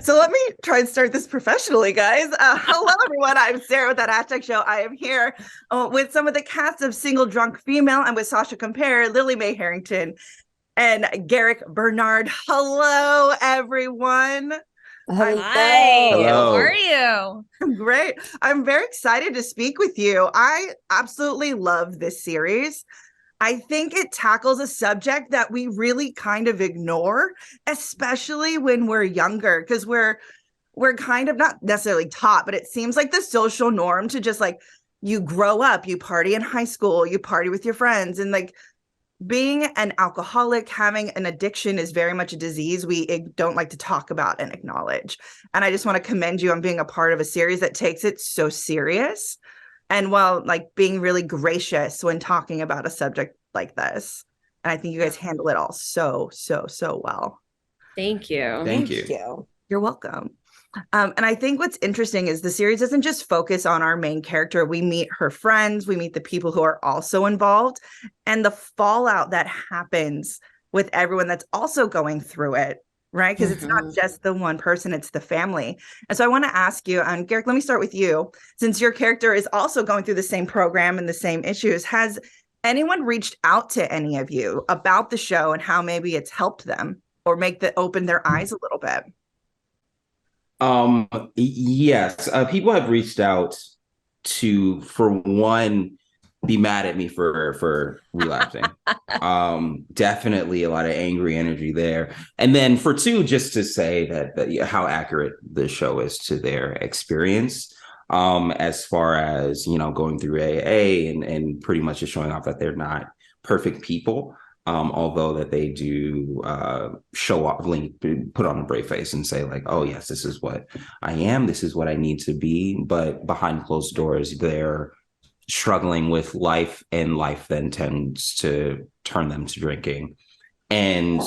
So let me try and start this professionally, guys. Hello, everyone. I'm Sarah with That Hashtag Show. I am here with some of the cast of Single Drunk Female. I'm with Sasha Compère, Lily Mae Harrington, and Garrick Bernard. Hello, everyone. Hi, Hello. how are you? I'm great. I'm very excited to speak with you. I absolutely love this series. I think it tackles a subject that we really kind of ignore, especially when we're younger, because we're kind of not necessarily taught, but it seems like the social norm to just like you grow up, you party in high school, you party with your friends, and like being an alcoholic, having an addiction is very much a disease we don't like to talk about and acknowledge. And I just want to commend you on being a part of a series that takes it so serious. And while like being really gracious when talking about a subject like this. And I think you guys handle it all so well. Thank you. Thank you. You're welcome. And I think what's interesting is the series doesn't just focus on our main character. We meet her friends, we meet the people who are also involved, and the fallout that happens with everyone that's also going through it, right? Because it's not just the one person, it's the family. And so I want to ask you, Garrick, let me start with you. Since your character is also going through the same program and the same issues, has anyone reached out to any of you about the show and how maybe it's helped them or open their eyes a little bit? Yes, people have reached out to, for one, be mad at me for relapsing. Definitely a lot of angry energy there. And then for two, just to say that how accurate the show is to their experience. As far as, going through AA and pretty much just showing off that they're not perfect people. Although that they do show off, put on a brave face and say like, oh, yes, this is what I am. This is what I need to be. But behind closed doors, they're struggling with life, and life then tends to turn them to drinking. And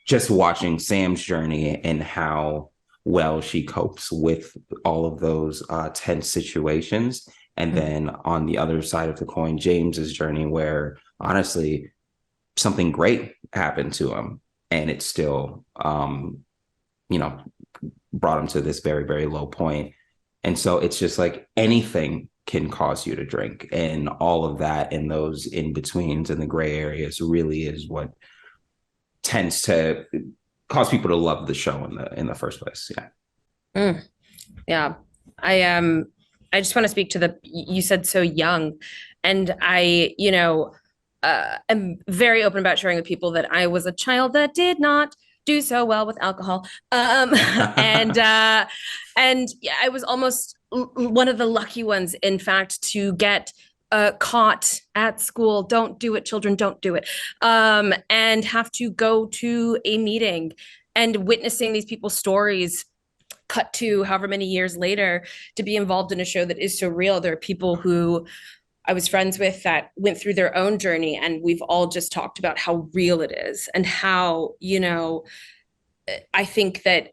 just watching Sam's journey and how well she copes with all of those tense situations. And then on the other side of the coin, James's journey, where honestly, something great happened to him, and it still, brought him to this very, very low point. And so it's just like anything can cause you to drink, and all of that and those in betweens and the gray areas really is what tends to cause people to love the show in the first place. Yeah. Yeah. I just want to speak to you said so young, and I'm very open about sharing with people that I was a child that did not do so well with alcohol. And I was almost one of the lucky ones, in fact, to get caught at school. Don't do it, children, don't do it. And have to go to a meeting and witnessing these people's stories cut to however many years later to be involved in a show that is so real. There are people who I was friends with that went through their own journey, and we've all just talked about how real it is and how, I think that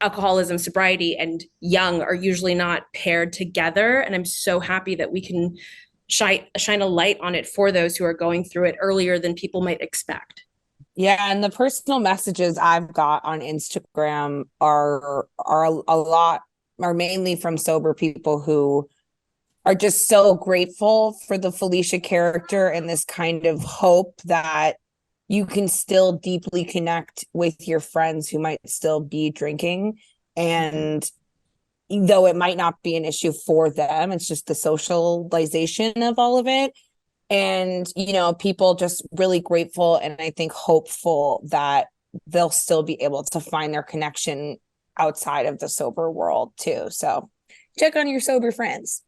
alcoholism, sobriety, and young are usually not paired together. And I'm so happy that we can shine a light on it for those who are going through it earlier than people might expect. Yeah, and the personal messages I've got on Instagram are a lot, are mainly from sober people who are just so grateful for the Felicia character and this kind of hope that you can still deeply connect with your friends who might still be drinking. And though it might not be an issue for them, it's just the socialization of all of it. And, people just really grateful and I think hopeful that they'll still be able to find their connection outside of the sober world too. So check on your sober friends.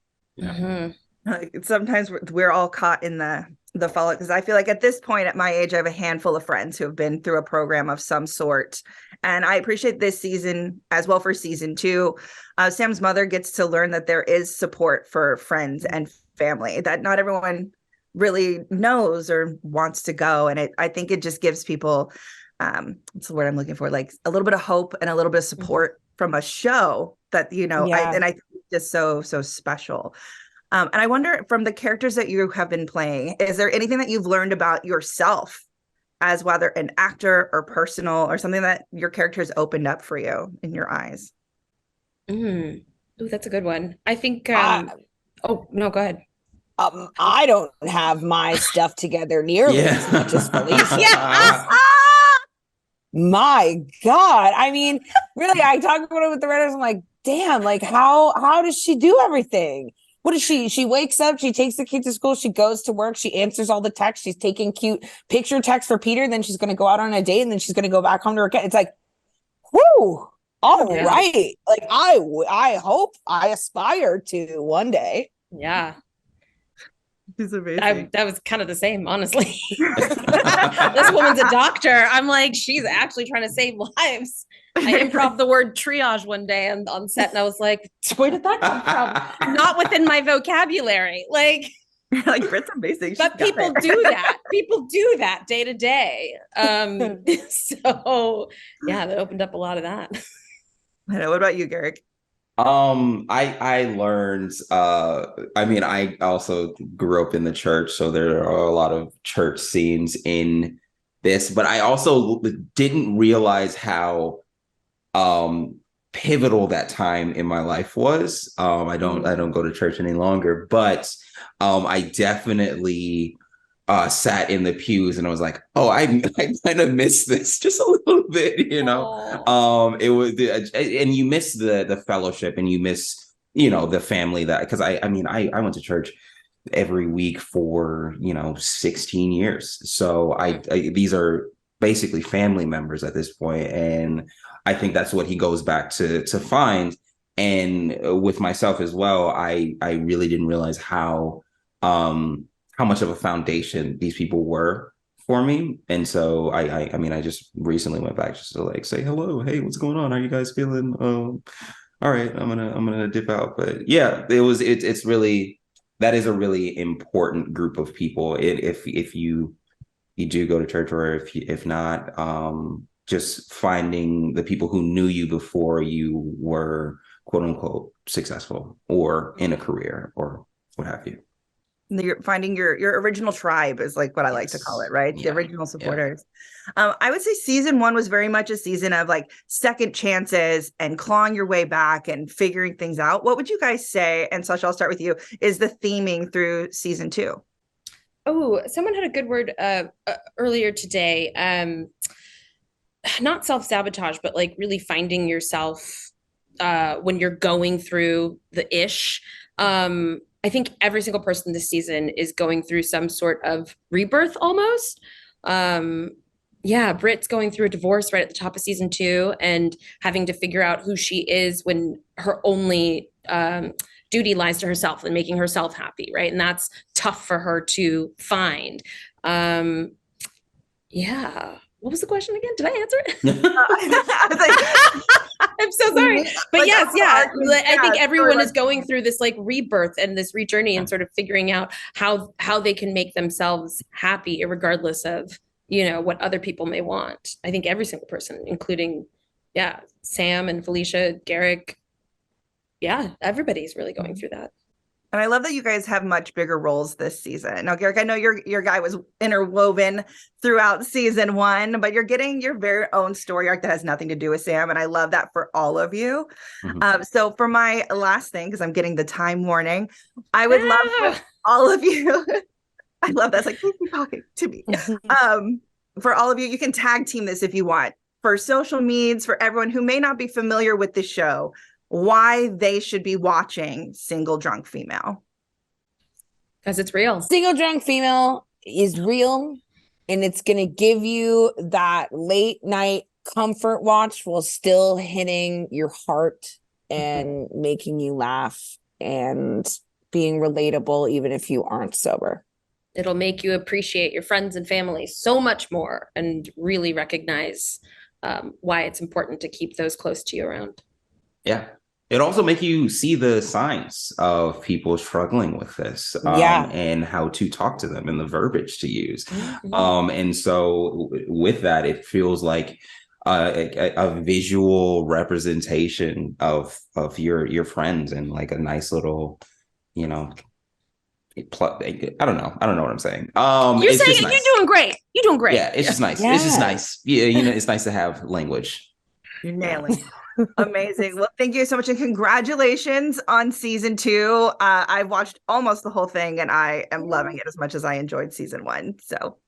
Sometimes we're all caught in the follow, because I feel like at this point at my age, I have a handful of friends who have been through a program of some sort. And I appreciate this season as well for season 2. Sam's mother gets to learn that there is support for friends and family that not everyone really knows or wants to go. And I think it just gives people, what's the word I'm looking for? Like a little bit of hope and a little bit of support from a show that, I think it's just so special. And I wonder, from the characters that you have been playing, is there anything that you've learned about yourself as whether an actor or personal or something that your character has opened up for you in your eyes? Ooh, that's a good one. I think I, oh no, go ahead. I don't have my stuff together nearly as much as Felicia. Yes. My God. I mean, really, I talk about it with the writers. I'm like, damn, like how does she do everything? What is she wakes up, she takes the kid to school, she goes to work, she answers all the texts, she's taking cute picture texts for Peter, then she's going to go out on a date, and then she's going to go back home to her kid. It's like, whoo, all right. Like I hope I aspire to one day. Yeah. She's amazing. That was kind of the same, honestly. This woman's a doctor. I'm like, she's actually trying to save lives. I improv the word triage one day on set, and I was like, where did that come from? Not within my vocabulary. Like Brit's amazing. But people do that. People do that day to day. So yeah, that opened up a lot of that. I know. What about you, Garrick? I learned, I mean, I also grew up in the church, so there are a lot of church scenes in this, but I also didn't realize how, pivotal that time in my life was. I don't go to church any longer, but, I definitely, sat in the pews and I was like, oh, I kind of missed this just a little bit, you know. It was, and you miss the fellowship, and you miss, you know, the family, that, because I went to church every week for, you know, 16 years. So these are basically family members at this point, and I think that's what he goes back to find. And with myself as well, I really didn't realize how much of a foundation these people were for me. And so I mean, I just recently went back just to like say hello. Hey, what's going on? How you guys feeling? All right, I'm gonna dip out. But yeah, it's really, that is a really important group of people. If you do go to church, or if not, just finding the people who knew you before you were quote unquote successful or in a career or what have you. You're finding your original tribe is like what I like to call it, right? The original supporters. I would say season 1 was very much a season of like second chances and clawing your way back and figuring things out. What would you guys say? And Sasha, I'll start with you. Is the theming through season 2? Oh, someone had a good word earlier today. Not self-sabotage, but like really finding yourself when you're going through the ish. I think every single person this season is going through some sort of rebirth almost. Britt's going through a divorce right at the top of season 2 and having to figure out who she is when her only duty lies to herself and making herself happy, right? And that's tough for her to find. What was the question again? Did I answer it? I was like, I'm so sorry. But like, yes, I think everyone like, is going through this like rebirth and this rejourney and sort of figuring out how they can make themselves happy regardless of, you know, what other people may want. I think every single person, including, Sam and Felicia, Garrick. Yeah, everybody's really going through that. And I love that you guys have much bigger roles this season. Now, Garrick, I know your guy was interwoven throughout season 1, but you're getting your very own story arc that has nothing to do with Sam. And I love that for all of you. Mm-hmm. So for my last thing, because I'm getting the time warning, I would love for all of you. I love that. It's like, keep talking to me. For all of you, you can tag team this if you want. For social medias, for everyone who may not be familiar with the show, why they should be watching Single Drunk Female. Because it's real. Single Drunk Female is real, and it's going to give you that late night comfort watch while still hitting your heart and making you laugh and being relatable even if you aren't sober. It'll make you appreciate your friends and family so much more and really recognize why it's important to keep those close to you around. Yeah. It also make you see the signs of people struggling with this, and how to talk to them and the verbiage to use. Mm-hmm. And so with that, it feels like a visual representation of your friends, and like a nice little, you know, I don't know what I'm saying. You're It's saying just nice. you're doing great. You're doing great. Yeah, it's just nice. Yeah. It's just nice. Yeah, it's nice to have language. You're nailing it. Amazing. Well, thank you so much. And congratulations on season 2. I've watched almost the whole thing and I am loving it as much as I enjoyed season 1. So